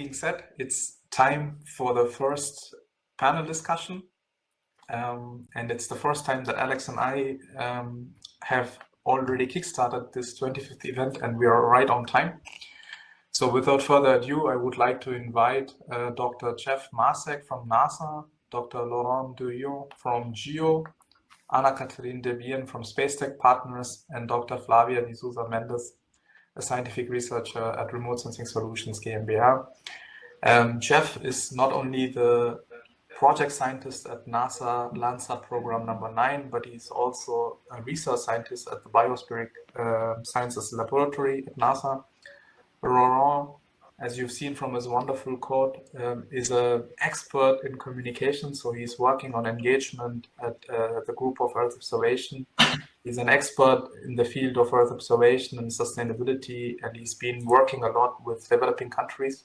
being said, it's time for the first panel discussion. And it's the first time that Alex and I have already kickstarted this 25th event, and we are right on time. So without further ado, I would like to invite Dr. Jeff Masek from NASA, Dr. Laurent Durieux from Geo, Annekatrien Debian from Space Tech Partners, and Dr. Flávia de Souza Mendes, a scientific researcher at Remote Sensing Solutions GmbH. Jeff is not only the project scientist at NASA Landsat program number 9, but he's also a research scientist at the Biospheric Sciences Laboratory at NASA. Laurent, as you've seen from his wonderful quote, is an expert in communication, so he's working on engagement at the Group of Earth Observation. He's an expert in the field of Earth observation and sustainability, and he's been working a lot with developing countries.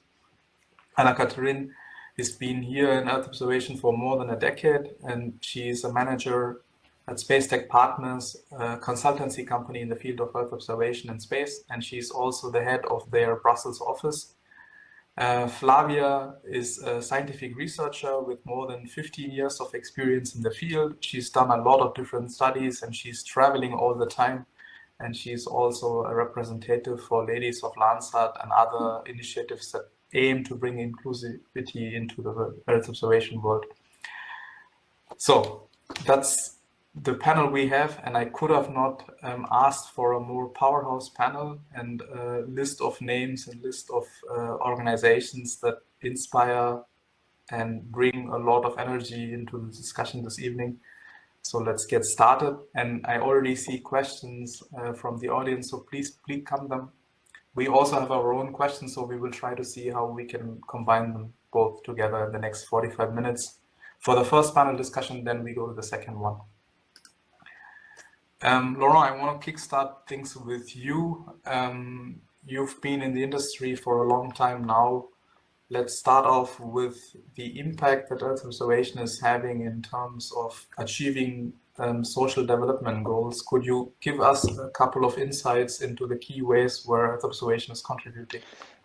Annekatrien has been here in Earth observation for more than a decade, and she's a manager at Space Tech Partners, a consultancy company in the field of Earth observation and space, and she's also the head of their Brussels office. Flávia is a scientific researcher with more than 15 years of experience in the field. She's done a lot of different studies, and she's traveling all the time, and she's also a representative for Ladies of Landsat and other initiatives that aim to bring inclusivity into the Earth observation world. So that's the panel we have, and I could have not asked for a more powerhouse panel and a list of names and list of organizations that inspire and bring a lot of energy into the discussion this evening. So let's get started. And I already see questions from the audience, so please come them. We also have our own questions, so we will try to see how we can combine them both together in the next 45 minutes. For the first panel discussion, then we go to the second one. Laurent, I want to kickstart things with you. You've been in the industry for a long time now. Let's start off with the impact that Earth observation is having in terms of achieving social development goals. Could you give us a couple of insights into the key ways where Earth observation is contributing?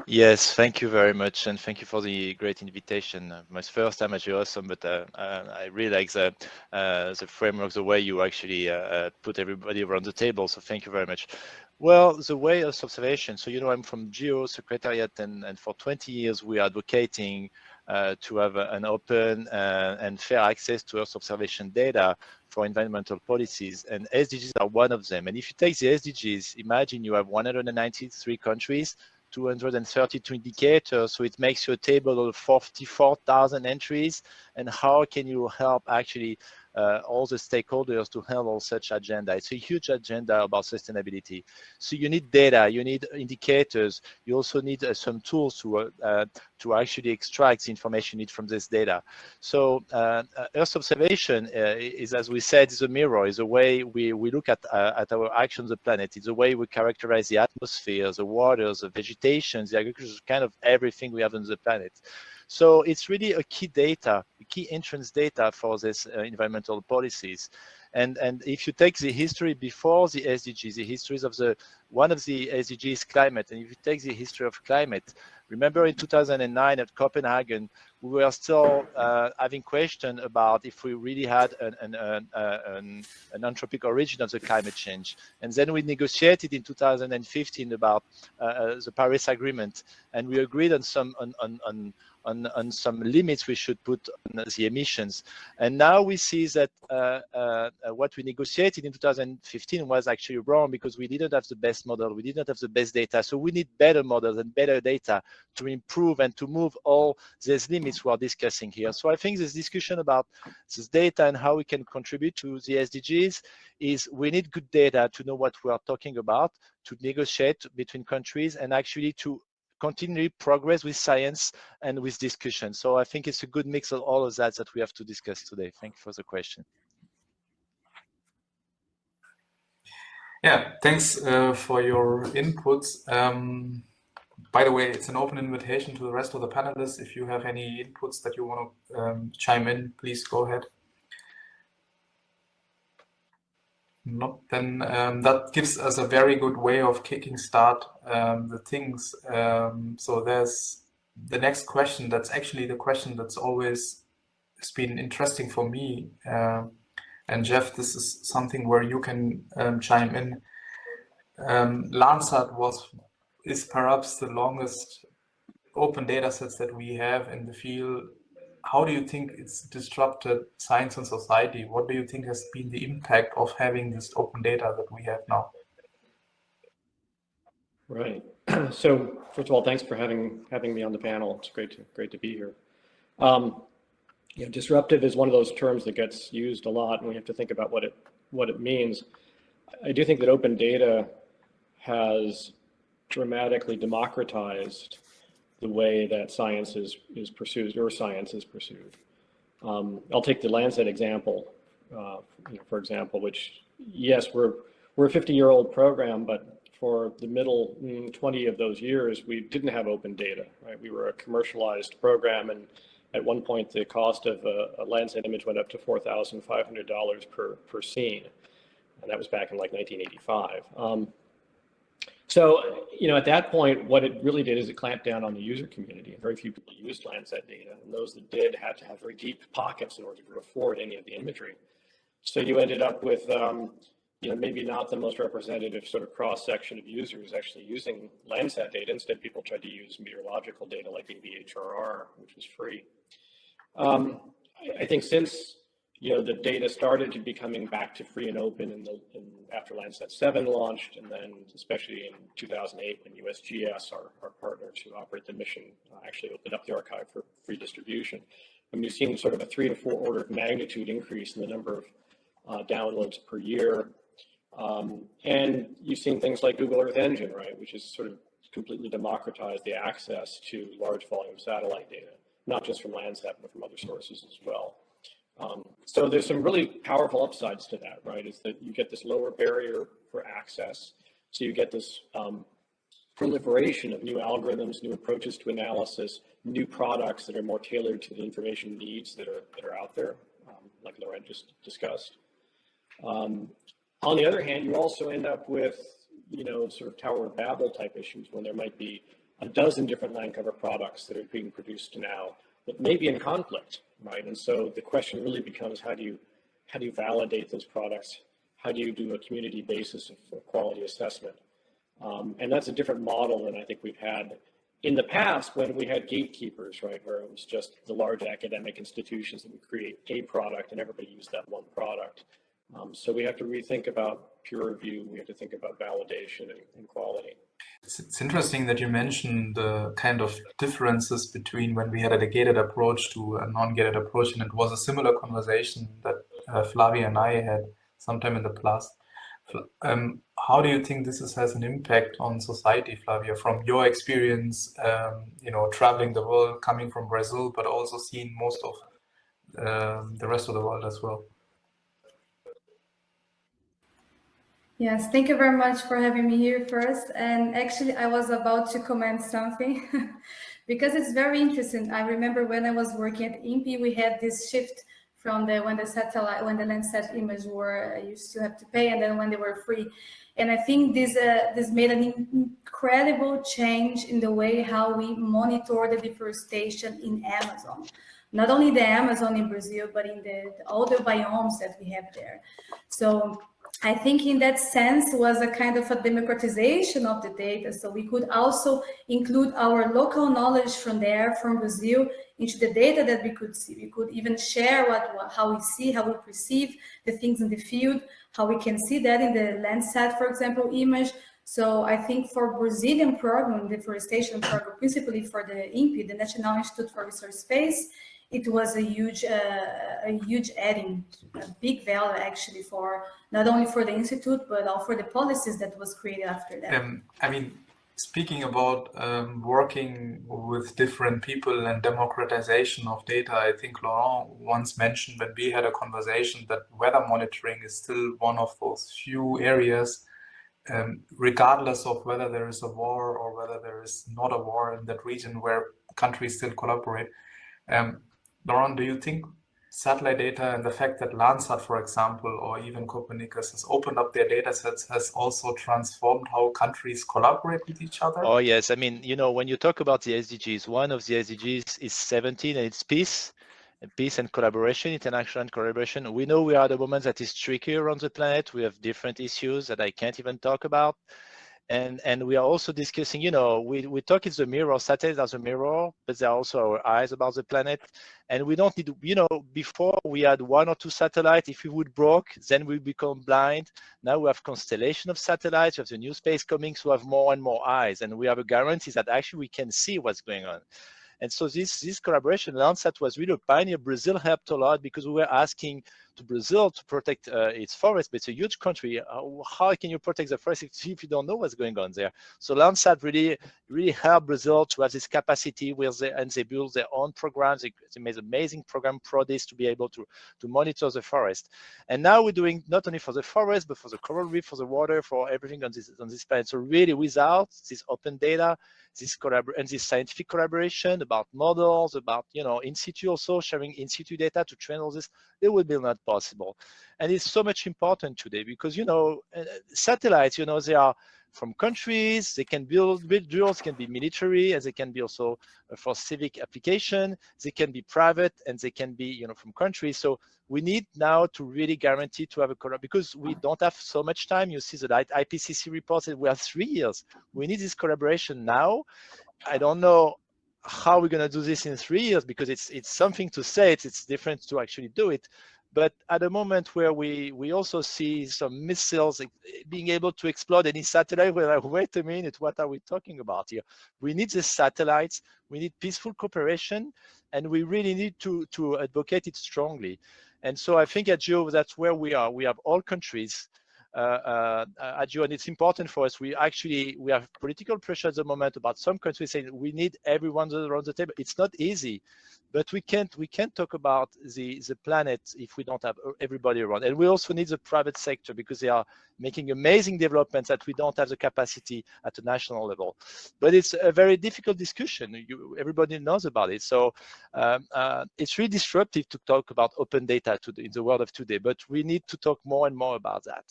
Yes, thank you very much, and thank you for the great invitation. My first time at GeoaweSome, but I really like the framework, the way you actually put everybody around the table, so thank you very much. Well, the way of observation, so you know I'm from Geo Secretariat, and for 20 years we are advocating to have an open and fair access to Earth observation data for environmental policies, and SDGs are one of them. And if you take the SDGs, imagine you have 193 countries, 232 indicators, so it makes you a table of 44,000 entries. And how can you help actually all the stakeholders to handle such agenda? It's a huge agenda about sustainability. So you need data, you need indicators, you also need some tools to actually extract the information you need from this data. So Earth observation is, as we said, is a mirror, is a way we look at our actions on the planet. It's a way we characterize the atmosphere, the waters, the vegetation, the agriculture, kind of everything we have on the planet. So it's really a key data, a key entrance data for this environmental policies. And if you take the history before the SDGs, the histories of one of the SDGs, climate, and if you take the history of climate, remember in 2009 at Copenhagen, we were still having question about if we really had an anthropic origin of the climate change. And then we negotiated in 2015 about the Paris Agreement, and we agreed on some limits we should put on the emissions. And now we see that what we negotiated in 2015 was actually wrong, because we didn't have the best model, we didn't have the best data. So we need better models and better data to improve and to move all these limits we are discussing here. So I think this discussion about this data and how we can contribute to the SDGs is we need good data to know what we are talking about, to negotiate between countries, and actually to continually progress with science and with discussion. So I think it's a good mix of all of that we have to discuss today. Thank you for the question. Yeah, thanks for your inputs. By the way, it's an open invitation to the rest of the panelists. If you have any inputs that you want to chime in, please go ahead. No, then that gives us a very good way of kicking start the things. So there's the next question, that's actually the question that's always has been interesting for me. And Jeff, this is something where you can chime in. Landsat is perhaps the longest open data sets that we have in the field. How do you think it's disrupted science and society? What do you think has been the impact of having this open data that we have now? Right. So first of all, thanks for having me on the panel. It's great to be here. You know, disruptive is one of those terms that gets used a lot, and we have to think about what it means. I do think that open data has dramatically democratized the way that science is pursued, or science is pursued. I'll take the Landsat example, for example, which, yes, we're a 50-year-old program, but for the middle 20 of those years, we didn't have open data, right? We were a commercialized program, and at one point, the cost of a Landsat image went up to $4,500 per scene, and that was back in like 1985. So, you know, at that point, what it really did is it clamped down on the user community. Very few people used Landsat data, and those that did had to have very deep pockets in order to afford any of the imagery. So you ended up with, you know, maybe not the most representative sort of cross-section of users actually using Landsat data. Instead, people tried to use meteorological data like AVHRR, which was free. I think since, you know, the data started to becoming back to free and open after Landsat 7 launched, and then especially in 2008 when USGS, our partner to operate the mission, actually opened up the archive for free distribution. And you've seen sort of a 3 to 4 order of magnitude increase in the number of downloads per year. And you've seen things like Google Earth Engine, right, which has sort of completely democratized the access to large volume satellite data, not just from Landsat, but from other sources as well. So there's some really powerful upsides to that, right? Is that you get this lower barrier for access. So you get this proliferation of new algorithms, new approaches to analysis, new products that are more tailored to the information needs that are out there, like Laurent just discussed. On the other hand, you also end up with, you know, sort of Tower of Babel type issues when there might be a dozen different land cover products that are being produced now that may be in conflict, right? And so the question really becomes, how do you validate those products? How do you do a community basis of quality assessment? And that's a different model than I think we've had in the past when we had gatekeepers, right? Where it was just the large academic institutions that would create a product and everybody used that one product. So we have to rethink about peer review. We have to think about validation and quality. It's interesting that you mentioned the kind of differences between when we had a gated approach to a non-gated approach, and it was a similar conversation that Flávia and I had sometime in the past. How do you think this has an impact on society, Flávia, from your experience, you know, traveling the world, coming from Brazil, but also seeing most of the rest of the world as well? Yes, thank you very much for having me here first. And actually, I was about to comment something because it's very interesting. I remember when I was working at INPE, we had this shift from when the Landsat images were, you still have to pay, and then when they were free. And I think this made an incredible change in the way how we monitor the deforestation in Amazon. Not only the Amazon in Brazil, but in all the biomes that we have there. So I think in that sense was a kind of a democratization of the data. So we could also include our local knowledge from Brazil, into the data that we could see. We could even share how we see, how we perceive the things in the field, how we can see that in the Landsat, for example, image. So I think for Brazilian program, deforestation program, principally for the INPE, the National Institute for Resource Space, it was a huge adding, a big value actually for not only for the institute, but also for the policies that was created after that. I mean, speaking about working with different people and democratization of data, I think Laurent once mentioned when we had a conversation that weather monitoring is still one of those few areas, regardless of whether there is a war or whether there is not a war in that region, where countries still collaborate. Laurent, do you think satellite data and the fact that Landsat, for example, or even Copernicus has opened up their data sets has also transformed how countries collaborate with each other? Oh, yes. I mean, you know, when you talk about the SDGs, one of the SDGs is 17, and it's peace and collaboration, international collaboration. We know we are at a moment that is tricky around the planet. We have different issues that I can't even talk about. And we are also discussing, you know, we talk it's the mirror, satellites are the mirror, but they're also our eyes about the planet. And we don't need to, you know, before we had 1 or 2 satellites. If we would broke, then we become blind. Now we have constellation of satellites, we have the new space coming, so we have more and more eyes. And we have a guarantee that actually we can see what's going on. And so this collaboration, Landsat was really a pioneer. Brazil helped a lot because we were asking to Brazil to protect its forest, but it's a huge country. How can you protect the forest if you don't know what's going on there? So Landsat really helped Brazil to have this capacity and they built their own programs. They made an amazing program, PRODIS, to be able to monitor the forest. And now we're doing not only for the forest, but for the coral reef, for the water, for everything on this planet. So really without this open data, this scientific collaboration about models, about, you know, in situ also sharing in situ data to train all this, it would be not possible. And it's so much important today because, you know, satellites, you know, they are from countries, they can build drills, can be military, and they can be also for civic application, they can be private, and they can be, you know, from countries. So we need now to really guarantee to have a collaboration because we don't have so much time. You see the IPCC report said we have 3 years. We need this collaboration now. I don't know how we're going to do this in 3 years because it's something to say, it's different to actually do it. But at a moment where we also see some missiles being able to explode any satellite, we're like, wait a minute, what are we talking about here? We need the satellites, we need peaceful cooperation, and we really need to advocate it strongly. And so I think at Geo, that's where we are. We have all countries at Geo, and it's important for us. We have political pressure at the moment about some countries saying we need everyone around the table. It's not easy, but we can't talk about the planet if we don't have everybody around. And we also need the private sector because they are making amazing developments that we don't have the capacity at a national level. But it's a very difficult discussion. Everybody knows about it. So it's really disruptive to talk about open data in the world of today, but we need to talk more and more about that.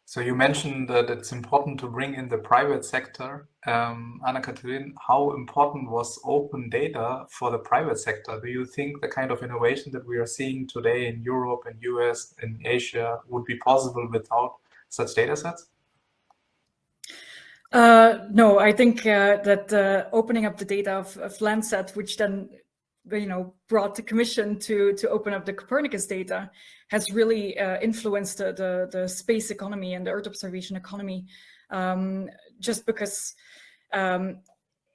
So you mentioned that it's important to bring in the private sector. Annekatrien, how important was open data for the private sector? Do you think the kind of innovation that we are seeing today in Europe and US and Asia would be possible without such data sets? No, I think that opening up the data of Landsat, which then, you know, brought the commission to open up the Copernicus data, has really influenced the space economy and the Earth observation economy, just because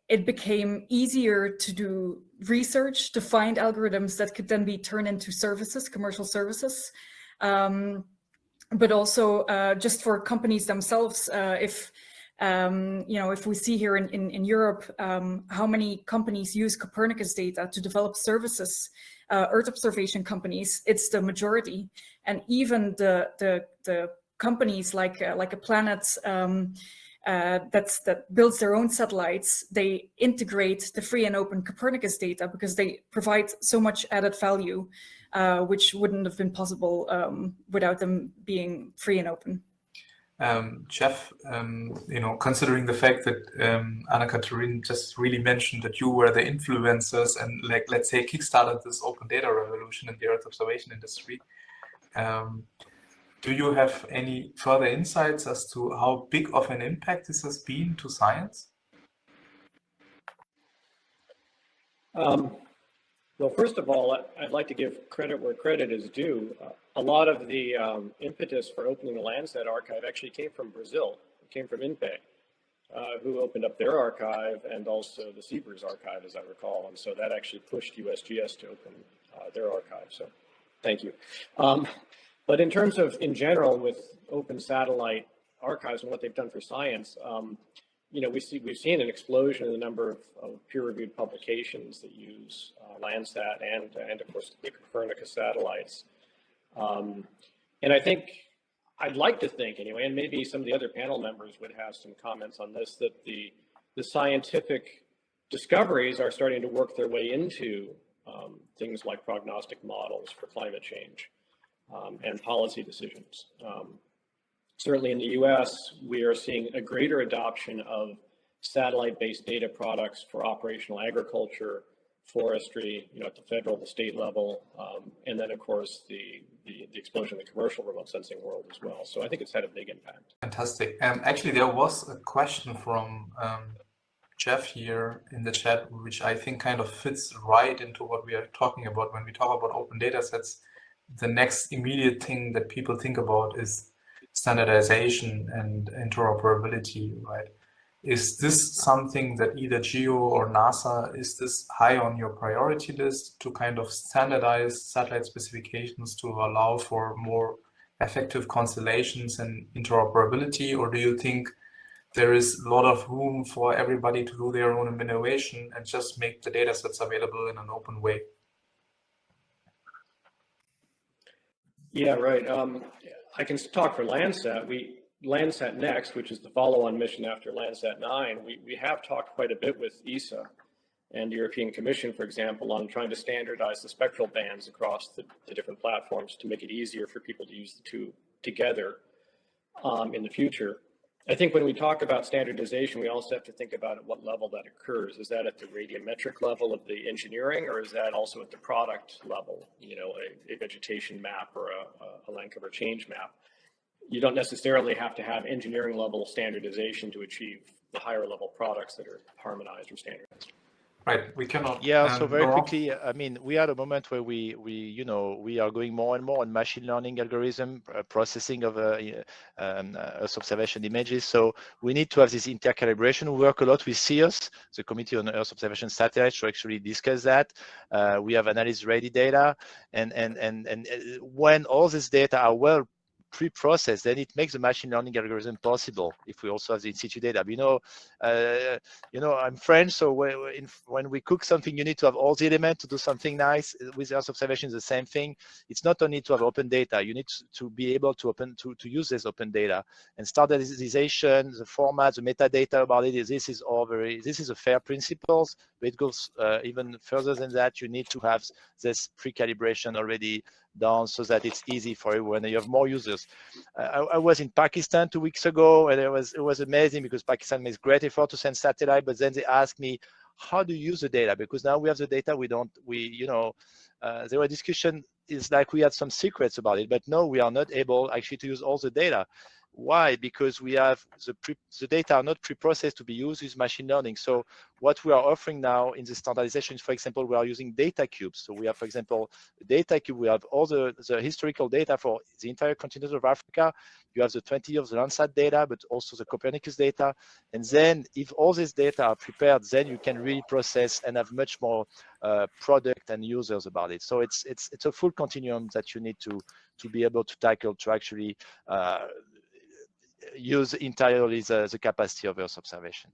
it became easier to do research, to find algorithms that could then be turned into services, commercial services, but also just for companies themselves. You know, if we see here in Europe, how many companies use Copernicus data to develop services, Earth observation companies, it's the majority. And even the companies like a Planet that builds their own satellites, they integrate the free and open Copernicus data because they provide so much added value, which wouldn't have been possible without them being free and open. Jeff, you know, considering the fact that Annekatrien just really mentioned that you were the influencers and, like, let's say, kickstarted this open data revolution in the Earth observation industry, do you have any further insights as to how big of an impact this has been to science? Well, first of all, I'd like to give credit where credit is due. A lot of the impetus for opening the Landsat archive actually came from Brazil. It came from INPE, who opened up their archive, and also the CBERS archive, as I recall. And so that actually pushed USGS to open their archive. So thank you. But in terms of, in general, with open satellite archives and what they've done for science, you know, we've seen an explosion in the number of peer-reviewed publications that use Landsat and of course the Copernicus satellites. And I think, I'd like to think anyway, and maybe some of the other panel members would have some comments on this, that the scientific discoveries are starting to work their way into things like prognostic models for climate change and policy decisions. Certainly in the US, we are seeing a greater adoption of satellite-based data products for operational agriculture, forestry, at the federal, the state level, and then of course the explosion of the commercial remote sensing world as well. So I think it's had a big impact. Fantastic. Actually, there was a question from Jeff here in the chat, which I think kind of fits right into what we are talking about. When we talk about open data sets, the next immediate thing that people think about is standardization and interoperability, right? Is this something that either Geo or NASA, is this high on your priority list to kind of standardize satellite specifications to allow for more effective constellations and interoperability? Or do you think there is a lot of room for everybody to do their own innovation and just make the data sets available in an open way? Yeah, right. I can talk for Landsat. Landsat Next, which is the follow-on mission after Landsat 9, we have talked quite a bit with ESA and the European Commission, for example, on trying to standardize the spectral bands across the different platforms to make it easier for people to use the two together in the future. I think when we talk about standardization, we also have to think about at what level that occurs. Is that at the radiometric level of the engineering, or is that also at the product level, a vegetation map or a land cover change map? You don't necessarily have to have engineering level standardization to achieve the higher level products that are harmonized or standardized. Right, we cannot. Yeah, so very Laurent? quickly, I mean, we are at a moment where we are going more and more on machine learning algorithm processing of Earth observation images. So we need to have this intercalibration. We work a lot with CEOS, the Committee on Earth Observation Satellites, to actually discuss that. We have analysis-ready data, and when all this data are well pre-processed, then it makes the machine learning algorithm possible. If we also have the in-situ data, I'm French, so when we cook something, you need to have all the elements to do something nice. With Earth observations, the same thing. It's not only to have open data. You need to be able to use this open data and standardization, the format, the metadata about it. This is a fair principles, but it goes even further than that. You need to have this pre-calibration already done so that it's easy for everyone. You have more users. I was in Pakistan 2 weeks ago, and it was amazing because Pakistan makes great effort to send satellite, but then they asked me, how do you use the data? Because now we have the data, there were discussion, it's like we had some secrets about it, but no, we are not able actually to use all the data. Why? Because we have the data are not pre-processed to be used with machine learning. So what we are offering now in the standardization is, for example, we are using data cubes. So we have, for example, a data cube. We have all the historical data for the entire continent of Africa. You have the 20 years of Landsat data, but also the Copernicus data. And then if all this data are prepared, then you can really process and have much more product and users about it. So it's a full continuum that you need to be able to tackle to actually use entirely the capacity of Earth observation.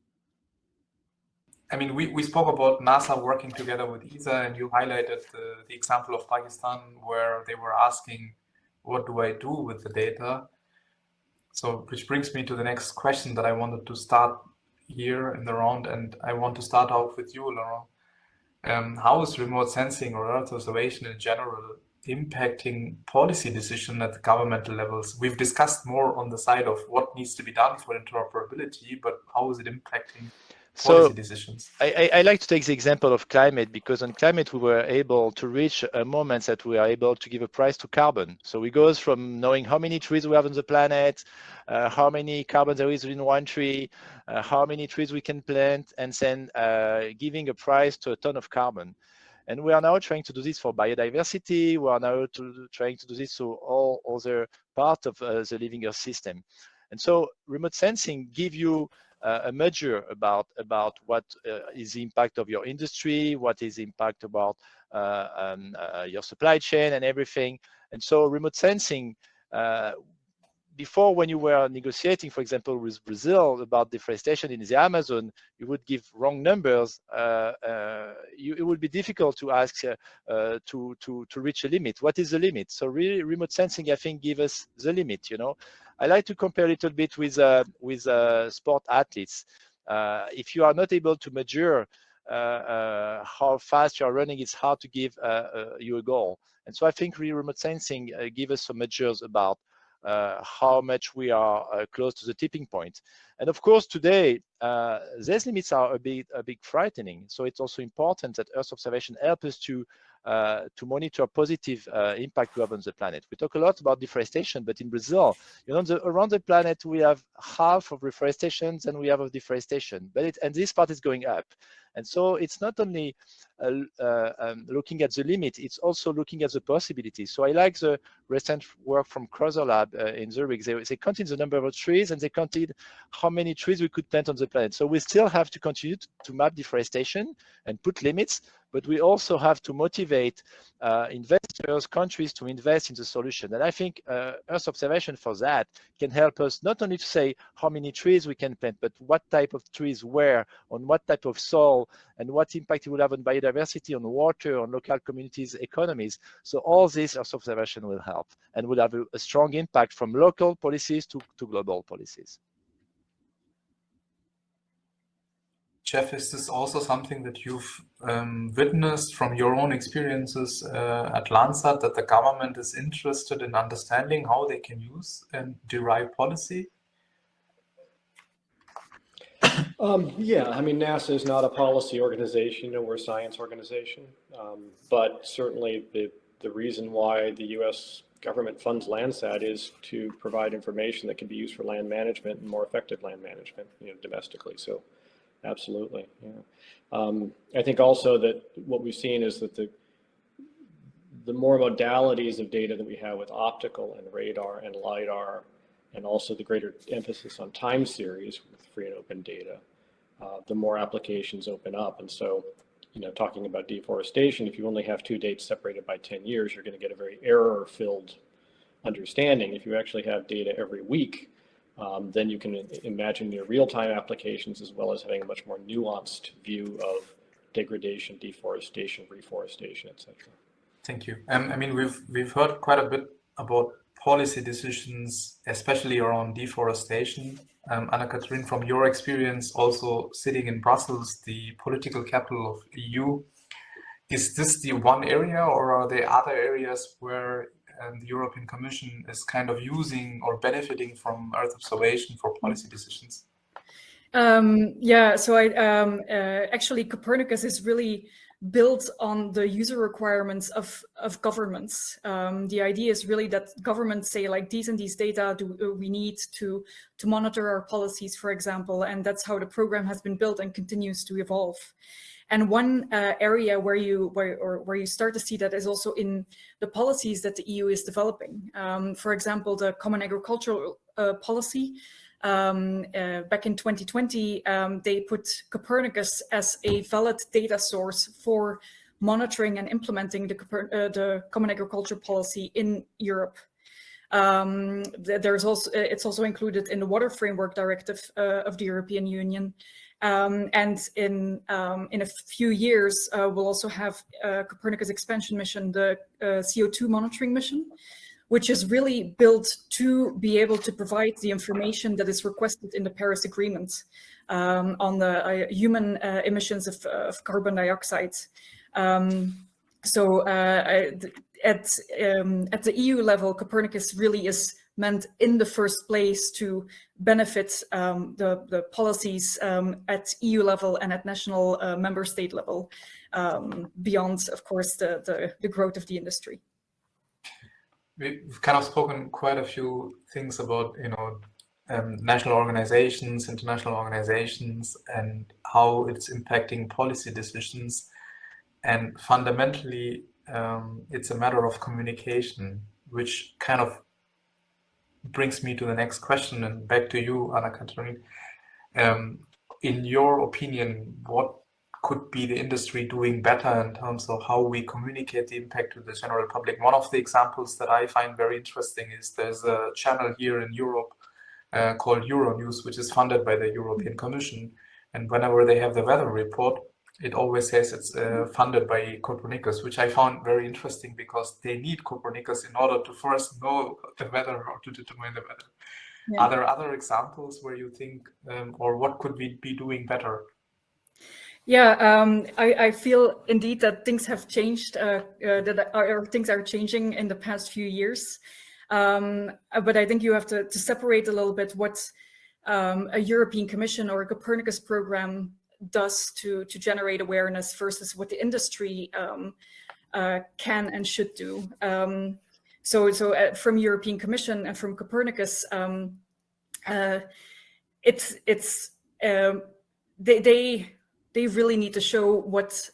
I mean, we spoke about NASA working together with ESA, and you highlighted the example of Pakistan where they were asking, what do I do with the data? So, which brings me to the next question that I wanted to start here in the round, and I want to start out with you, Laurent. How is remote sensing or Earth observation in general impacting policy decision at the governmental levels? We've discussed more on the side of what needs to be done for interoperability, but how is it impacting policy decisions? I like to take the example of climate, because on climate we were able to reach a moment that we are able to give a price to carbon. So we goes from knowing how many trees we have on the planet, how many carbon there is in one tree, how many trees we can plant, and then giving a price to a ton of carbon. And we are now trying to do this for biodiversity. We are now trying to do this to all other parts of the living Earth system. And so remote sensing give you a measure about what is the impact of your industry, what is the impact about your supply chain and everything. And so remote sensing, before, when you were negotiating, for example, with Brazil about deforestation in the Amazon, you would give wrong numbers. It would be difficult to ask to reach a limit. What is the limit? So really, remote sensing, I think, gives us the limit. I like to compare a little bit with sport athletes. If you are not able to measure how fast you're running, it's hard to give you a goal. And so I think really remote sensing gives us some measures about how much we are close to the tipping point. And of course, today, these limits are a bit frightening. So it's also important that Earth observation help us to monitor positive impact we have on the planet. We talk a lot about deforestation, but in Brazil, around the planet, we have half of reforestation than we have of deforestation. And this part is going up. And so it's not only looking at the limit, it's also looking at the possibilities. So I like the recent work from Crosser Lab in Zurich. They counted the number of trees and they counted how many trees we could plant on the planet. So we still have to continue to map deforestation and put limits, but we also have to motivate investors, countries to invest in the solution. And I think Earth observation for that can help us not only to say how many trees we can plant, but what type of trees where, on what type of soil, and what impact it will have on biodiversity, on water, on local communities, economies. So all this Earth observation will help and will have a strong impact from local policies to global policies. Jeff, is this also something that you've witnessed from your own experiences at Landsat, that the government is interested in understanding how they can use and derive policy? Yeah, I mean, NASA is not a policy organization, we're a science organization. But certainly the reason why the US government funds Landsat is to provide information that can be used for land management and more effective land management, domestically. So absolutely, yeah. I think also that what we've seen is that the more modalities of data that we have with optical and radar and LiDAR, and also the greater emphasis on time series with free and open data, the more applications open up. And so, talking about deforestation, if you only have 2 dates separated by 10 years, you're going to get a very error-filled understanding. If you actually have data every week, then you can imagine your real-time applications as well as having a much more nuanced view of degradation, deforestation, reforestation, etc. Thank you. I mean, we've heard quite a bit about policy decisions, especially around deforestation. Annekatrien, from your experience also sitting in Brussels, the political capital of EU, is this the one area, or are there other areas where the European Commission is kind of using or benefiting from Earth observation for policy decisions? Yeah, so actually Copernicus is really built on the user requirements of governments. The idea is really that governments say, like, these and these data we need to monitor our policies, for example, and that's how the program has been built and continues to evolve. And one area where you start to see that is also in the policies that the EU is developing. For example, the Common Agricultural Policy. Back in 2020, they put Copernicus as a valid data source for monitoring and implementing the Common Agricultural Policy in Europe. It's also included in the Water Framework Directive of the European Union. And in a few years, we'll also have Copernicus expansion mission, the CO2 monitoring mission, which is really built to be able to provide the information that is requested in the Paris Agreement on the human emissions of carbon dioxide. So at the EU level, Copernicus really is meant in the first place to benefit the policies at EU level and at national member state level, beyond, of course, the growth of the industry. We've kind of spoken quite a few things about, national organizations, international organizations, and how it's impacting policy decisions. And fundamentally, it's a matter of communication, which kind of brings me to the next question, and back to you, Annekatrien. In your opinion, what could be the industry doing better in terms of how we communicate the impact to the general public? One of the examples that I find very interesting is there's a channel here in Europe called Euronews, which is funded by the European Commission. And whenever they have the weather report, it always says it's funded by Copernicus, which I found very interesting because they need Copernicus in order to first know the weather or to determine the weather. Yeah. Are there other examples where you think, or what could we be doing better? Yeah, I feel indeed that things have changed, things are changing in the past few years. But I think you have to separate a little bit what a European Commission or a Copernicus program does to generate awareness versus what the industry can and should do. So from European Commission and from Copernicus, they really need to show what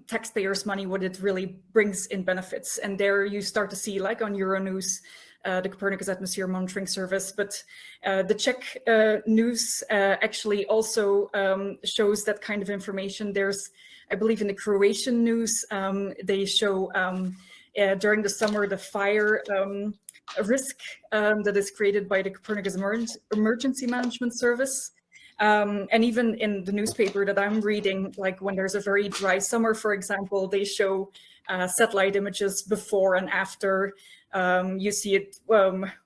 taxpayers' money, what it really brings in benefits. And there you start to see, like on Euronews, the Copernicus Atmosphere Monitoring Service, but the Czech news actually also shows that kind of information. There's, I believe in the Croatian news, they show during the summer the fire risk that is created by the Copernicus Emergency Management Service. And even in the newspaper that I'm reading, like when there's a very dry summer, for example, they show satellite images before and after. You see it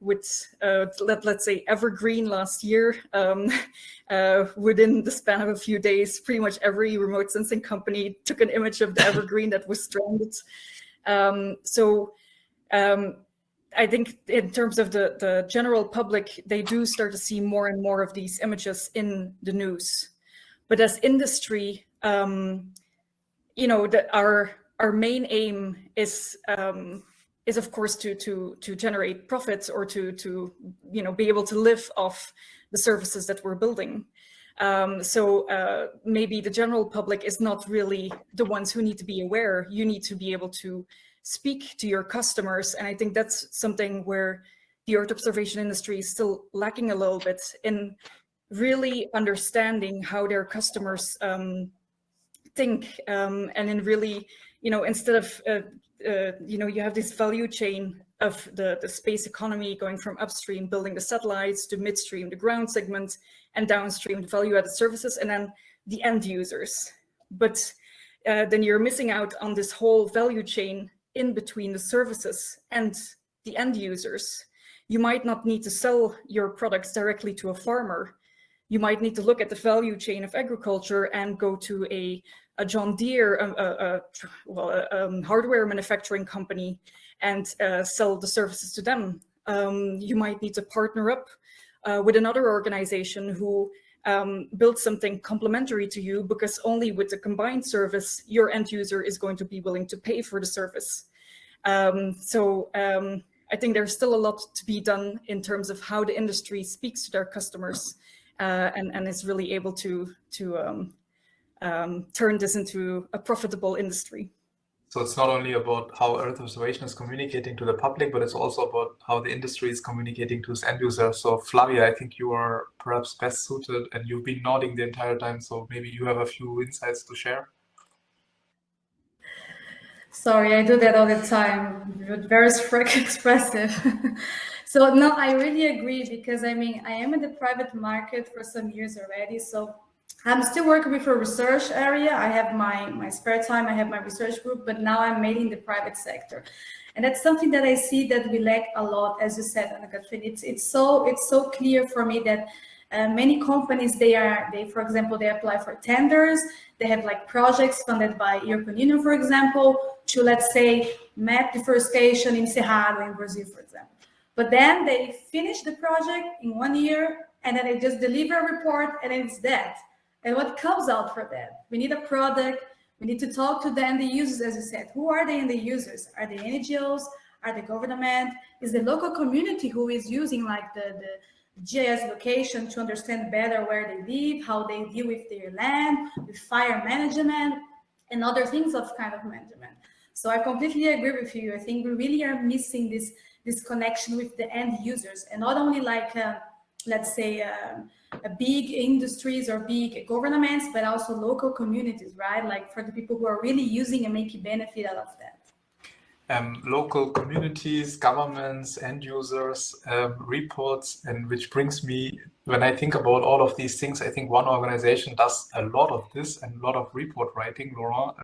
with, let's say, Evergreen last year. Within the span of a few days, pretty much every remote sensing company took an image of the Evergreen that was stranded. I think in terms of the general public, they do start to see more and more of these images in the news. But as industry, you know, that our main aim is of course to generate profits or to you know, be able to live off the services that we're building. Maybe the general public is not really the ones who need to be aware. You need to be able to speak to your customers. And I think that's something where the Earth observation industry is still lacking a little bit in really understanding how their customers think, and in really, you know, instead of, you know, you have this value chain of the space economy going from upstream, building the satellites, to midstream, the ground segment, and downstream, the value-added services, and then the end users. But then you're missing out on this whole value chain in between the services and the end users. You might not need to sell your products directly to a farmer. You might need to look at the value chain of agriculture and go to a John Deere, a hardware manufacturing company, and sell the services to them. You might need to partner up with another organization who builds something complementary to you, because only with the combined service, your end user is going to be willing to pay for the service. I think there's still a lot to be done in terms of how the industry speaks to their customers and is really able to turn this into a profitable industry. So it's not only about how Earth observation is communicating to the public, but it's also about how the industry is communicating to its end user. So Flávia, I think you are perhaps best suited, and you've been nodding the entire time, so maybe you have a few insights to share. Sorry, I do that all the time, very expressive. So no, I really agree, because I mean, I am in the private market for some years already, so I'm still working with a research area. I have my spare time, I have my research group, but now I'm mainly in the private sector. And that's something that I see that we lack a lot, as you said, Annekatrien. It's so clear for me that many companies, for example, they apply for tenders. They have like projects funded by European Union, for example, to, let's say, map deforestation in Cerrado in Brazil, for example. But then they finish the project in 1 year, and then they just deliver a report, and it's dead. And what comes out for that? We need a product. We need to talk to the end users, as you said. Who are the end users? Are they NGOs? Are they government? Is the local community who is using like the GIS location to understand better where they live, how they deal with their land, with fire management, and other things of kind of management. So I completely agree with you. I think we really are missing this connection with the end users, and not only like, let's say, big industries or big governments, but also local communities, right? Like for the people who are really using and making benefit out of that. Local communities, governments, end users, reports, and which brings me, when I think about all of these things, I think one organization does a lot of this and a lot of report writing, Laurent.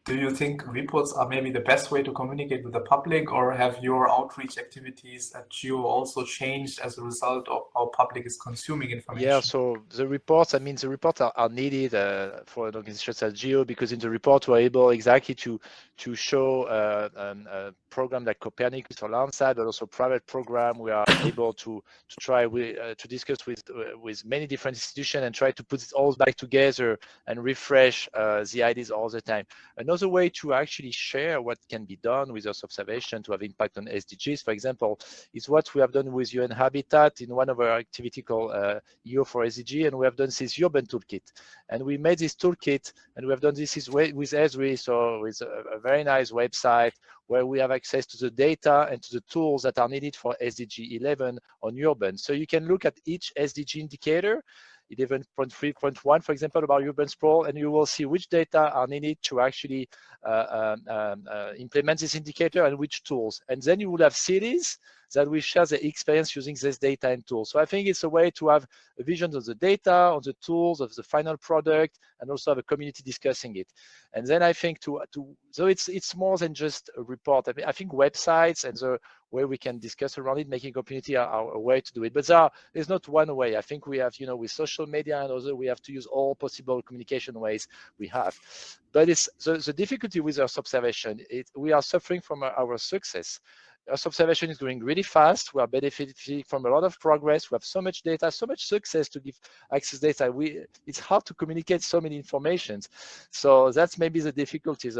do you think reports are maybe the best way to communicate with the public, or have your outreach activities at Geo also changed as a result of how public is consuming information? Yeah, so the reports, I mean, the reports are needed for an organization such as Geo, because in the report we're able exactly to show a program like Copernicus or Landsat, but also private program. We are able to try to discuss with many different institutions and try to put it all back together and refresh the ideas all the time. Another way to actually share what can be done with Earth observation to have impact on SDGs, for example, is what we have done with UN Habitat in one of our activity called EU for SDG, and we have done this urban toolkit. And we made this toolkit, and we have done this with Esri, so with a very nice website where we have access to the data and to the tools that are needed for SDG 11 on urban. So you can look at each SDG indicator, 11.3.1, for example, about urban sprawl, and you will see which data are needed to actually implement this indicator and which tools. And then you will have cities that will share the experience using this data and tools. So I think it's a way to have a vision of the data, of the tools, of the final product, and also have a community discussing it. And then I think so it's more than just a report. I mean, I think websites and the way we can discuss around it, making a community are a way to do it. But there's not one way. I think we have, with social media and other, we have to use all possible communication ways we have. But it's the difficulty with Earth observation. We are suffering from our success. Earth observation is going really fast. We are benefiting from a lot of progress. We have so much data, so much success to give access data. It's hard to communicate so many informations. So that's maybe the difficulties.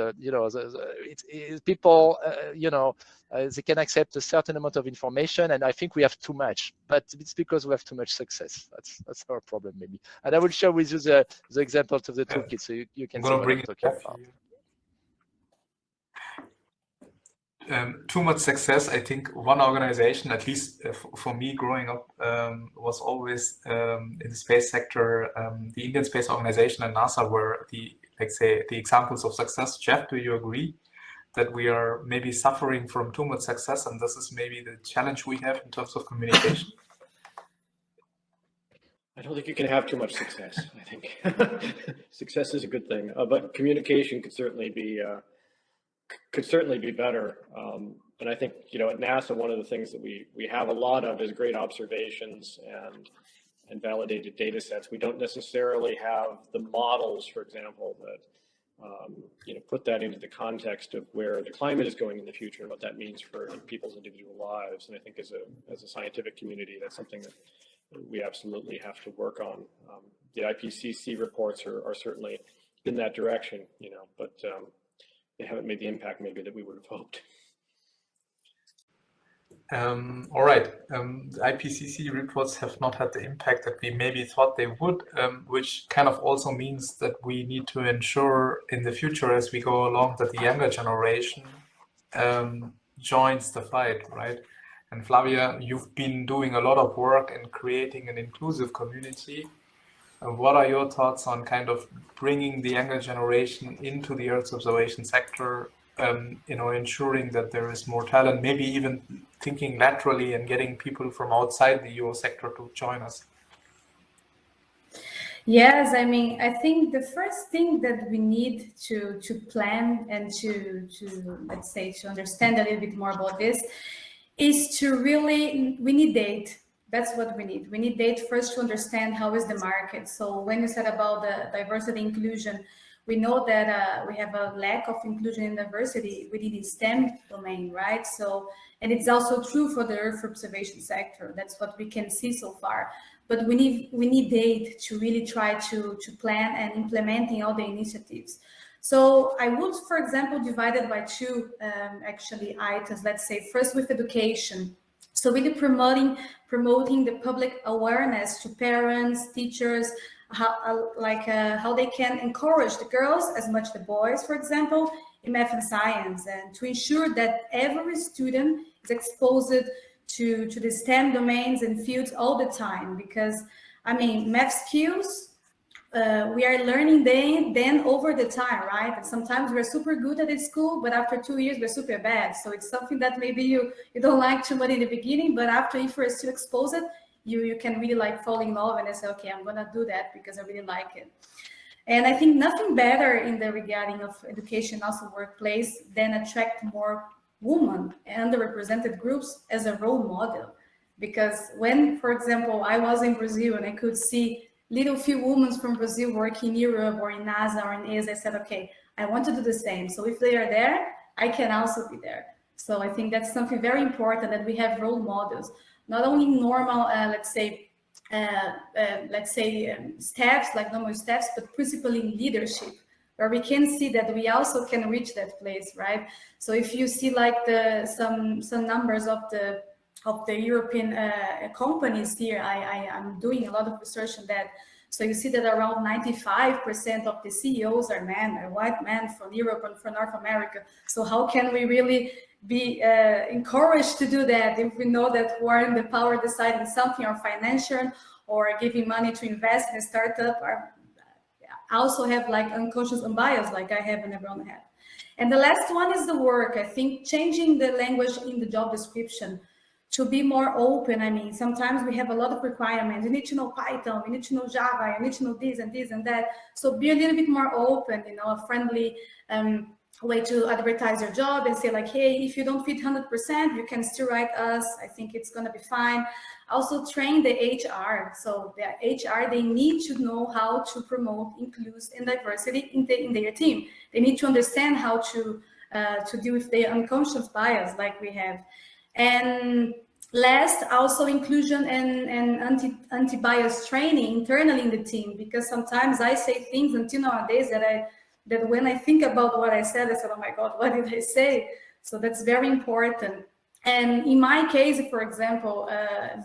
People, they can accept a certain amount of information, and I think we have too much. But it's because we have too much success. That's our problem, maybe. And I will share with you the examples of the toolkit, so you can see what I'm talking about. Too much success. I think one organization, at least for me growing up, was always in the space sector. The Indian Space Organization and NASA were the examples of success. Jeff, do you agree that we are maybe suffering from too much success, and this is maybe the challenge we have in terms of communication? I don't think you can have too much success. I think success is a good thing, but communication could certainly be better. And I think, at NASA, one of the things that we have a lot of is great observations and validated data sets. We don't necessarily have the models, for example, that put that into the context of where the climate is going in the future and what that means for people's individual lives. And I think as a scientific community, that's something that we absolutely have to work on. The IPCC reports are certainly in that direction, but they haven't made the impact maybe that we would have hoped. All right. The IPCC reports have not had the impact that we maybe thought they would, which kind of also means that we need to ensure in the future as we go along that the younger generation joins the fight, right? And Flávia, you've been doing a lot of work in creating an inclusive community. What are your thoughts on kind of bringing the younger generation into the Earth observation sector, ensuring that there is more talent, maybe even thinking laterally and getting people from outside the EO sector to join us? Yes, I mean, I think the first thing that we need to plan and to let's say, to understand a little bit more about this is we need data. That's what we need. We need data first to understand how is the market. So when you said about the diversity inclusion, we know that we have a lack of inclusion in diversity within the STEM domain, right? So, and it's also true for the Earth observation sector. That's what we can see so far. But we need data to really try to plan and implementing all the initiatives. So I would, for example, divide it by two items. Let's say first with education. So really promoting the public awareness to parents, teachers, how they can encourage the girls as much the boys, for example, in math and science, and to ensure that every student is exposed to the STEM domains and fields all the time. Because I mean, math skills, we are learning then over the time, right? And sometimes we're super good at it school, but after 2 years we're super bad. So it's something that maybe you don't like too much in the beginning, but after, if you're still exposed, you can really fall in love and say, okay, I'm gonna do that because I really like it. And I think nothing better in the regarding of education, also workplace, than attract more women and underrepresented groups as a role model. Because when, for example, I was in Brazil and I could see little few women from Brazil working in Europe or in NASA or in ESA, I said, okay, I want to do the same. So if they are there, I can also be there. So I think that's something very important, that we have role models, not only normal, staffs, like normal staffs, but principally in leadership, where we can see that we also can reach that place, right? So if you see like some numbers of the European companies here, I'm doing a lot of research on that. So you see that around 95% of the CEOs are men, are white men from Europe and from North America. So how can we really be encouraged to do that if we know that who are in the power deciding something, or financial, or giving money to invest in a startup, or also have like unconscious bias like I have and everyone have. And the last one is the work. I think changing the language in the job description to be more open. I mean, sometimes we have a lot of requirements. You need to know Python, you need to know Java, you need to know this and this and that. So be a little bit more open, you know, a friendly way to advertise your job and say like, hey, if you don't fit 100%, you can still write us. I think it's gonna be fine. Also train the HR. So the HR, they need to know how to promote inclusion and diversity in their team. They need to understand how to deal with their unconscious bias like we have. And last, also inclusion and anti-bias training internally in the team, because sometimes I say things until nowadays that when I think about what I said, I said, oh my God, what did I say? So that's very important. And in my case, for example,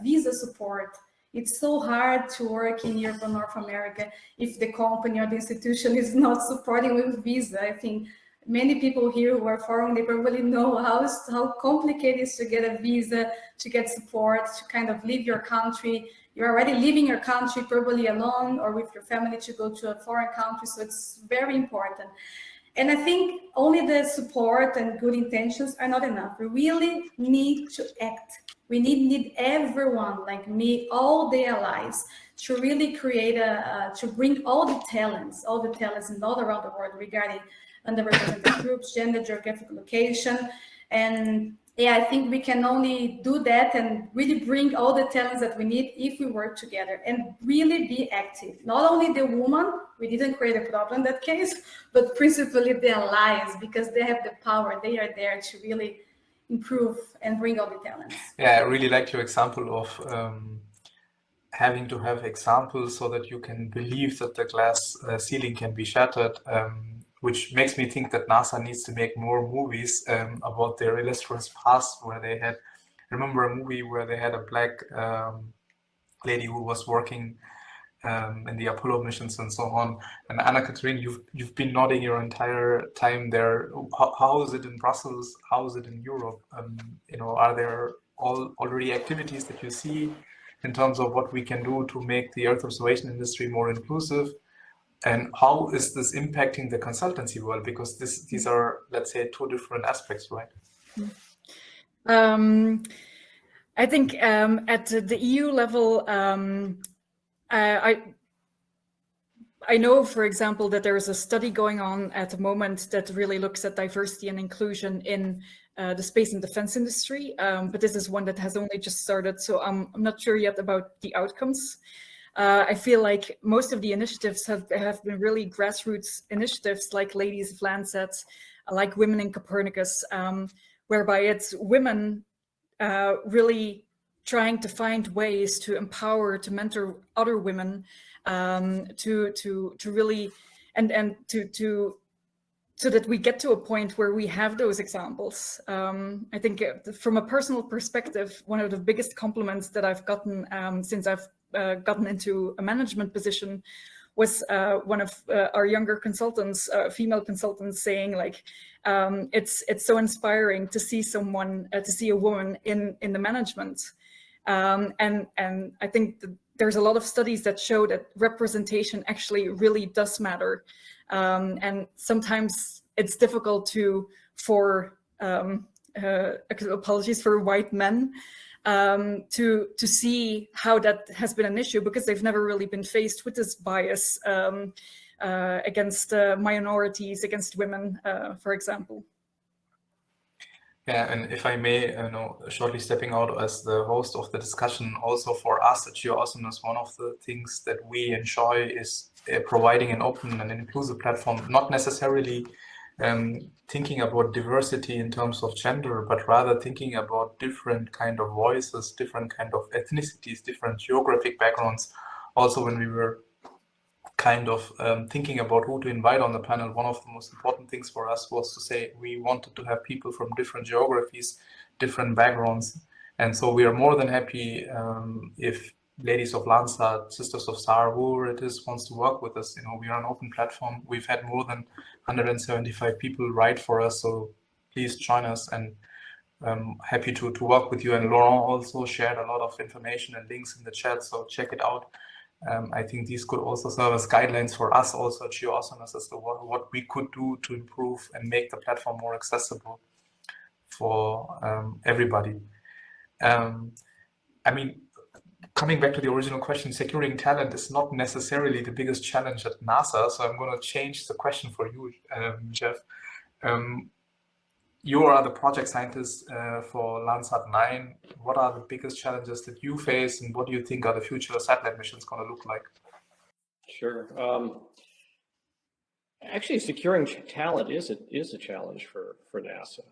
visa support, it's so hard to work in Europe or North America if the company or the institution is not supporting with visa. I think many people here who are foreign, they probably know how complicated it is to get a visa, to get support, to kind of leave your country. You're already leaving your country probably alone or with your family to go to a foreign country. So it's very important. And I think only the support and good intentions are not enough. We really need to act. We need everyone like me, all the allies, to really create to bring all the talents and all around the world regarding underrepresented groups, gender, geographic location. And yeah, I think we can only do that and really bring all the talents that we need if we work together and really be active. Not only the woman, we didn't create a problem in that case, but principally the allies, because they have the power. They are there to really improve and bring all the talents. Yeah, I really like your example of having to have examples so that you can believe that the glass ceiling can be shattered. Which makes me think that NASA needs to make more movies about their illustrious past, where they had, I remember a movie where they had a black lady who was working in the Apollo missions and so on. And Annekatrien, you've been nodding your entire time there. How is it in Brussels? How is it in Europe? You know, are there already activities that you see in terms of what we can do to make the Earth observation industry more inclusive? And how is this impacting the consultancy world? Because these are, let's say, two different aspects, right? I think at the EU level, I know, for example, that there is a study going on at the moment that really looks at diversity and inclusion in the space and defense industry. But this is one that has only just started, so I'm not sure yet about the outcomes. I feel like most of the initiatives have been really grassroots initiatives, like Ladies of Landsat, like Women in Copernicus, whereby it's women really trying to find ways to empower, to mentor other women, to really and to so that we get to a point where we have those examples. I think from a personal perspective, one of the biggest compliments that I've gotten since I've gotten into a management position was one of our younger consultants, female consultants, saying like, it's so inspiring to see someone, to see a woman in the management. And I think that there's a lot of studies that show that representation actually really does matter. And sometimes it's difficult for apologies for white men, to see how that has been an issue, because they've never really been faced with this bias. against minorities, against women, for example. Yeah, and if I may, shortly stepping out as the host of the discussion, also for us at GeoAwesomeness, one of the things that we enjoy is providing an open and inclusive platform, not necessarily thinking about diversity in terms of gender, but rather thinking about different kind of voices, different kind of ethnicities, different geographic backgrounds. Also, when we were kind of thinking about who to invite on the panel, one of the most important things for us was to say we wanted to have people from different geographies, different backgrounds. And so we are more than happy if ladies of Landsat, sisters of STAR, whoever it is, wants to work with us. We are an open platform. We've had more than 175 people write for us, so please join us, and happy to work with you. And Laurent also shared a lot of information and links in the chat, so check it out. I think these could also serve as guidelines for us also at GeoAwesomeness as to what we could do to improve and make the platform more accessible for everybody. I mean, coming back to the original question, securing talent is not necessarily the biggest challenge at NASA, so I'm going to change the question for you, Jeff. You are the project scientist for Landsat 9. What are the biggest challenges that you face, and what do you think are the future satellite missions going to look like? Sure. Actually, securing talent is a challenge for NASA.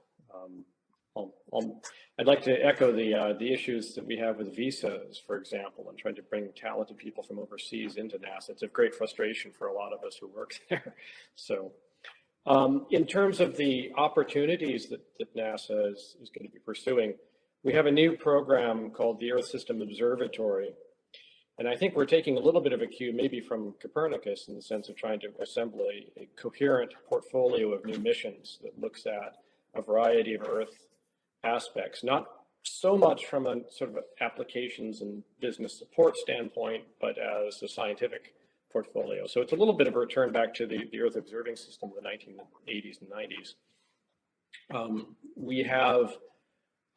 I'd like to echo the issues that we have with visas, for example, and trying to bring talented people from overseas into NASA. It's of great frustration for a lot of us who work there. So. In terms of the opportunities that NASA is going to be pursuing, we have a new program called the Earth System Observatory. And I think we're taking a little bit of a cue maybe from Copernicus in the sense of trying to assemble a coherent portfolio of new missions that looks at a variety of Earth aspects, not so much from a sort of applications and business support standpoint, but as a scientific portfolio. So it's a little bit of a return back to the Earth observing system of the 1980s and 90s. We have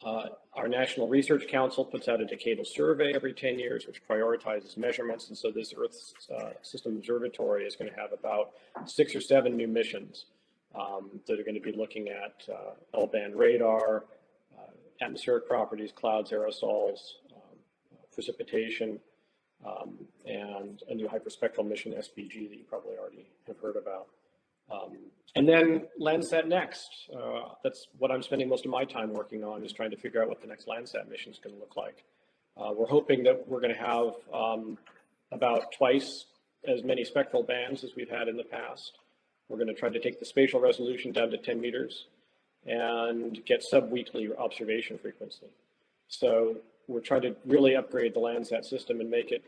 our National Research Council puts out a decadal survey every 10 years, which prioritizes measurements. And so this Earth System Observatory is going to have about 6 or 7 new missions that are going to be looking at L-band radar, atmospheric properties, clouds, aerosols, precipitation, and a new hyperspectral mission, SDG, that you probably already have heard about. And then Landsat Next. That's what I'm spending most of my time working on, is trying to figure out what the next Landsat mission is going to look like. We're hoping that we're going to have about twice as many spectral bands as we've had in the past. We're going to try to take the spatial resolution down to 10 meters and get sub-weekly observation frequency. So we're trying to really upgrade the Landsat system and make it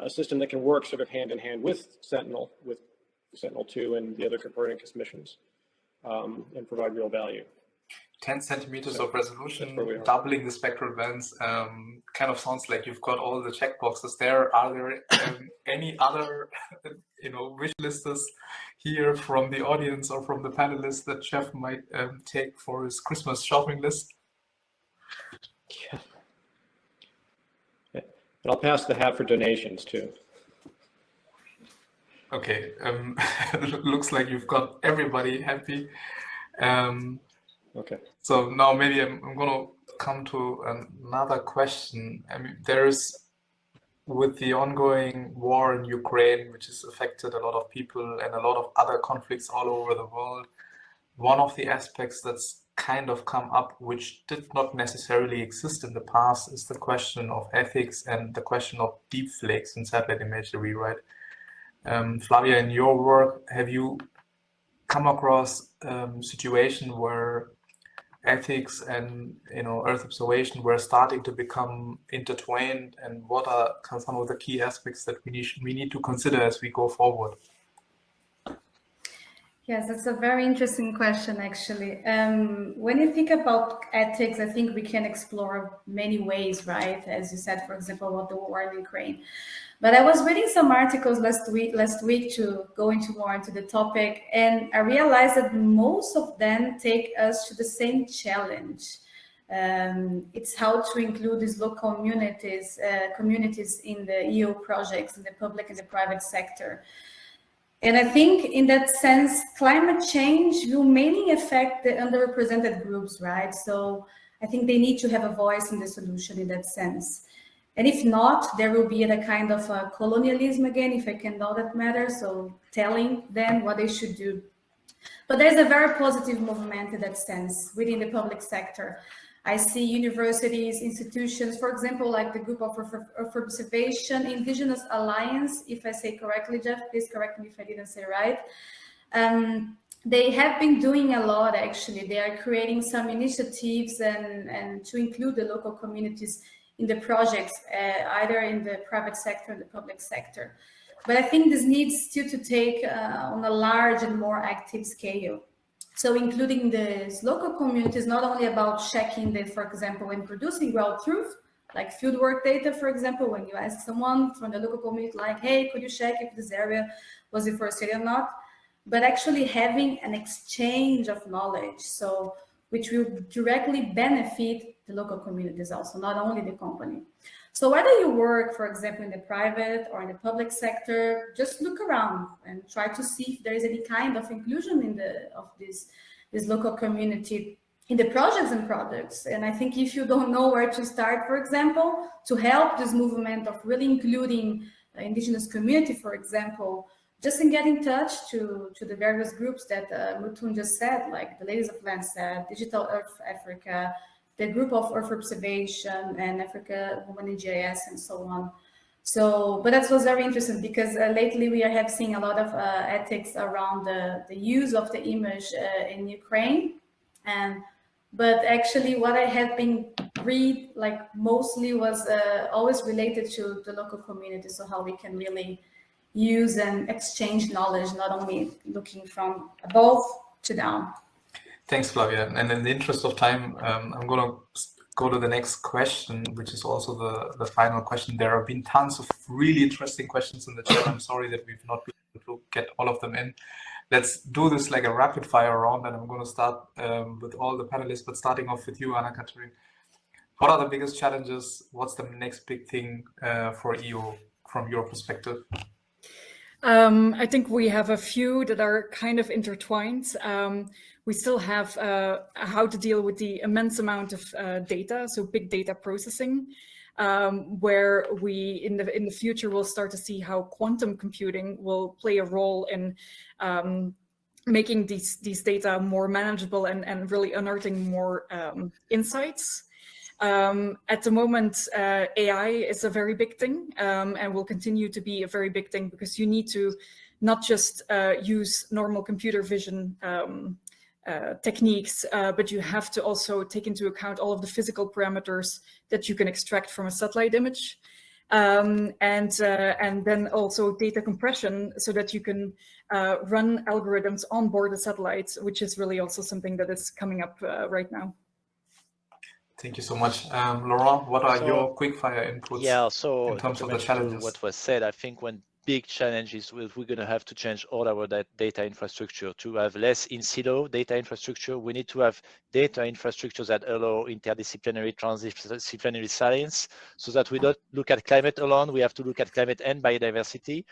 a system that can work sort of hand in hand with Sentinel-2 and the other Copernicus missions, and provide real value. 10 centimeters of resolution, doubling the spectral bands, kind of sounds like you've got all the checkboxes there. Are there any other wish lists here from the audience or from the panelists that Jeff might take for his Christmas shopping list? Yeah. And I'll pass the hat for donations too. Okay, looks like you've got everybody happy. Okay. So now maybe I'm going to come to another question. I mean, with the ongoing war in Ukraine, which has affected a lot of people and a lot of other conflicts all over the world, one of the aspects that's kind of come up, which did not necessarily exist in the past, is the question of ethics and the question of deep fakes in satellite imagery, right? Flávia, in your work, have you come across a situation where ethics and Earth observation were starting to become intertwined, and what are some of the key aspects that we need to consider as we go forward? Yes, that's a very interesting question, actually. When you think about ethics, I think we can explore many ways, right? As you said, for example, about the war in Ukraine. But I was reading some articles last week to go more into the topic, and I realized that most of them take us to the same challenge. It's how to include these local communities in the EO projects in the public and the private sector. And I think in that sense, climate change will mainly affect the underrepresented groups, right? So I think they need to have a voice in the solution in that sense. And if not, there will be a kind of colonialism again, if I can call that matter. So telling them what they should do. But there's a very positive movement in that sense within the public sector. I see universities, institutions, for example, like the Group of Observation, Indigenous Alliance, if I say correctly, Jeff, please correct me if I didn't say right. They have been doing a lot, actually. They are creating some initiatives and to include the local communities in the projects, either in the private sector or the public sector. But I think this needs still to take on a large and more active scale. So including the local communities, not only about checking that, for example, when producing ground truth, like fieldwork data, for example, when you ask someone from the local community, like, hey, could you check if this area was deforested or not? But actually having an exchange of knowledge, so which will directly benefit the local communities also, not only the company. So whether you work, for example, in the private or in the public sector, just look around and try to see if there is any kind of inclusion in this local community in the projects and products. And I think if you don't know where to start, for example, to help this movement of really including the indigenous community, for example, just in get in touch to the various groups that Mutun just said, like the Ladies of Landsat, Digital Earth Africa, the Group of Earth Observation, and Africa Women in GIS, and so on. So, but that was very interesting because lately we have seen a lot of ethics around the use of the image in Ukraine. But actually what I have been read, like mostly was always related to the local community. So how we can really use and exchange knowledge, not only looking from above to down. Thanks, Flávia. And in the interest of time, I'm going to go to the next question, which is also the final question. There have been tons of really interesting questions in the chat. I'm sorry that we've not been able to get all of them in. Let's do this like a rapid fire round, and I'm going to start with all the panelists, but starting off with you, Annekatrien. What are the biggest challenges? What's the next big thing for EU from your perspective? I think we have a few that are kind of intertwined. We still have how to deal with the immense amount of data, so big data processing, where we in the future will start to see how quantum computing will play a role in making these data more manageable and really unearthing more insights. At the moment, AI is a very big thing and will continue to be a very big thing because you need to not just use normal computer vision techniques, but you have to also take into account all of the physical parameters that you can extract from a satellite image. And then also data compression so that you can run algorithms on board the satellites, which is really also something that is coming up right now. Thank you so much. Laurent, what are your quickfire inputs in terms of the challenges? What was said, I think one big challenge is we're going to have to change all our data infrastructure to have less in silo data infrastructure. We need to have data infrastructures that allow interdisciplinary, transdisciplinary science so that we don't look at climate alone. We have to look at climate and biodiversity.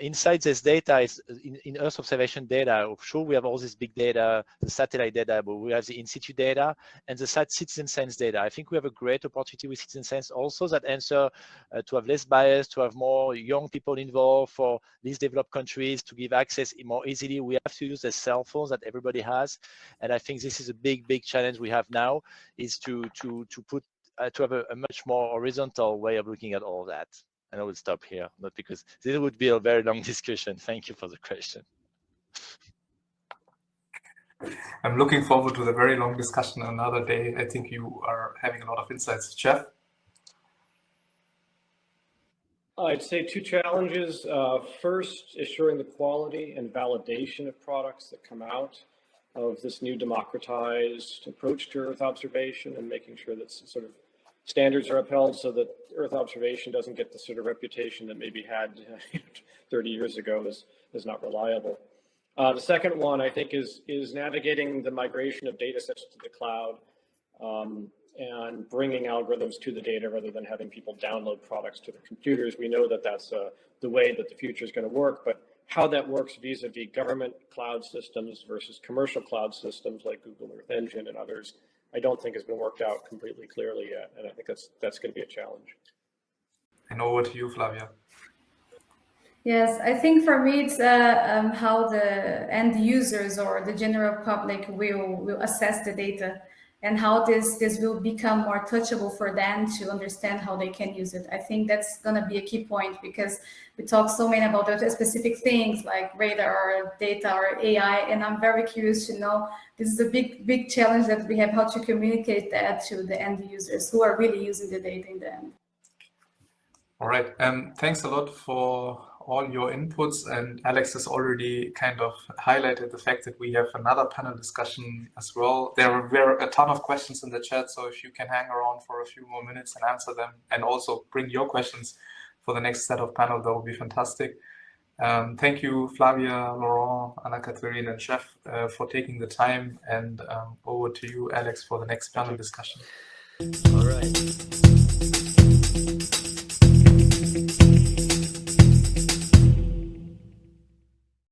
Inside this data is in Earth observation data. Sure, we have all this big data, the satellite data, but we have the in-situ data and the citizen science data. I think we have a great opportunity with citizen science also that answer to have less bias, to have more young people involved for these developed countries, to give access more easily. We have to use the cell phones that everybody has, and I think this is a big challenge we have now is to have a much more horizontal way of looking at all that. And I will stop here, not because this would be a very long discussion. Thank you for the question. I'm looking forward to the very long discussion another day. I think you are having a lot of insights. Jeff? I'd say two challenges. First, assuring the quality and validation of products that come out of this new democratized approach to Earth observation and making sure that sort of standards are upheld so that Earth observation doesn't get the sort of reputation that maybe had 30 years ago as not reliable. The second one, I think, is navigating the migration of data sets to the cloud and bringing algorithms to the data rather than having people download products to their computers. We know that that's the way that the future is going to work, but how that works vis-a-vis government cloud systems versus commercial cloud systems like Google Earth Engine and others, I don't think has been worked out completely clearly yet. And I think that's going to be a challenge. And over to you, Flávia. Yes, I think for me it's how the end users or the general public will assess the data, and how this will become more touchable for them to understand how they can use it. I think that's going to be a key point, because we talk so many about the specific things like radar or data or AI, and I'm very curious to know, this is a big challenge that we have, how to communicate that to the end users who are really using the data in the end. All right, thanks a lot for all your inputs, and Alex has already kind of highlighted the fact that we have another panel discussion as well. There were a ton of questions in the chat, so if you can hang around for a few more minutes and answer them, and also bring your questions for the next set of panel, that would be fantastic. Thank you, Flávia, Laurent, Annekatrien, and Jeff for taking the time, and over to you, Alex, for the next panel discussion. All right.